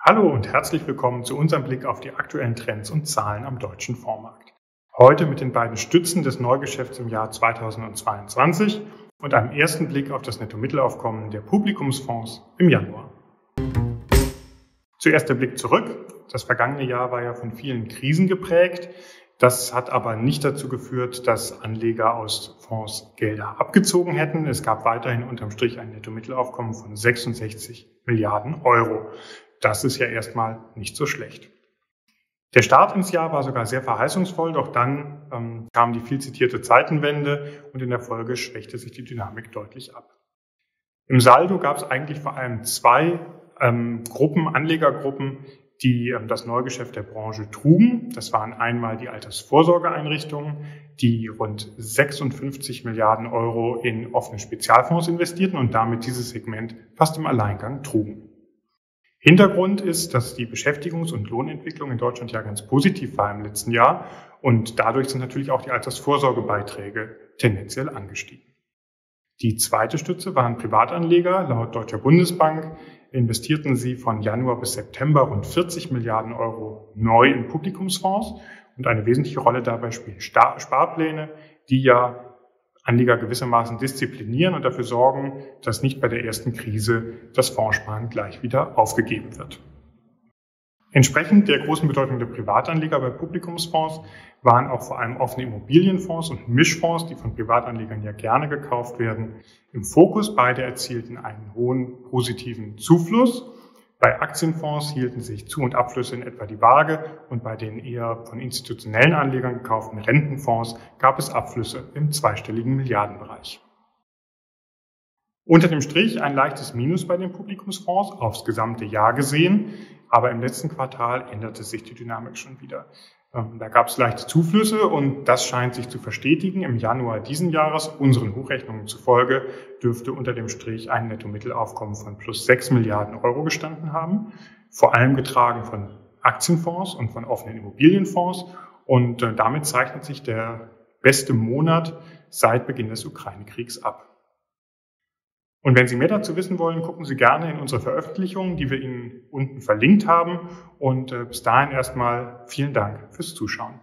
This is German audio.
Hallo und herzlich willkommen zu unserem Blick auf die aktuellen Trends und Zahlen am deutschen Fondsmarkt. Heute mit den beiden Stützen des Neugeschäfts im Jahr 2022 und einem ersten Blick auf das Nettomittelaufkommen der Publikumsfonds im Januar. Zuerst der Blick zurück. Das vergangene Jahr war ja von vielen Krisen geprägt. Das hat aber nicht dazu geführt, dass Anleger aus Fonds Gelder abgezogen hätten. Es gab weiterhin unterm Strich ein Nettomittelaufkommen von 66 Milliarden Euro. Das ist ja erstmal nicht so schlecht. Der Start ins Jahr war sogar sehr verheißungsvoll, doch dann kam die viel zitierte Zeitenwende und in der Folge schwächte sich die Dynamik deutlich ab. Im Saldo gab es eigentlich vor allem zwei Anlegergruppen, die das Neugeschäft der Branche trugen. Das waren einmal die Altersvorsorgeeinrichtungen, die rund 56 Milliarden Euro in offene Spezialfonds investierten und damit dieses Segment fast im Alleingang trugen. Hintergrund ist, dass die Beschäftigungs- und Lohnentwicklung in Deutschland ja ganz positiv war im letzten Jahr und dadurch sind natürlich auch die Altersvorsorgebeiträge tendenziell angestiegen. Die zweite Stütze waren Privatanleger. Laut Deutscher Bundesbank investierten sie von Januar bis September rund 40 Milliarden Euro neu in Publikumsfonds und eine wesentliche Rolle dabei spielen Sparpläne, die ja Anleger gewissermaßen disziplinieren und dafür sorgen, dass nicht bei der ersten Krise das Fondssparen gleich wieder aufgegeben wird. Entsprechend der großen Bedeutung der Privatanleger bei Publikumsfonds waren auch vor allem offene Immobilienfonds und Mischfonds, die von Privatanlegern ja gerne gekauft werden, im Fokus. Beide erzielten einen hohen positiven Zufluss. Bei Aktienfonds hielten sich Zu- und Abflüsse in etwa die Waage und bei den eher von institutionellen Anlegern gekauften Rentenfonds gab es Abflüsse im zweistelligen Milliardenbereich. Unter dem Strich ein leichtes Minus bei den Publikumsfonds aufs gesamte Jahr gesehen, aber im letzten Quartal änderte sich die Dynamik schon wieder. Da gab es leichte Zuflüsse und das scheint sich zu verstetigen. Im Januar diesen Jahres, unseren Hochrechnungen zufolge, dürfte unter dem Strich ein Nettomittelaufkommen von plus 6 Milliarden Euro gestanden haben, vor allem getragen von Aktienfonds und von offenen Immobilienfonds. Und damit zeichnet sich der beste Monat seit Beginn des Ukraine-Kriegs ab. Und wenn Sie mehr dazu wissen wollen, gucken Sie gerne in unsere Veröffentlichungen, die wir Ihnen unten verlinkt haben. Und bis dahin erstmal vielen Dank fürs Zuschauen.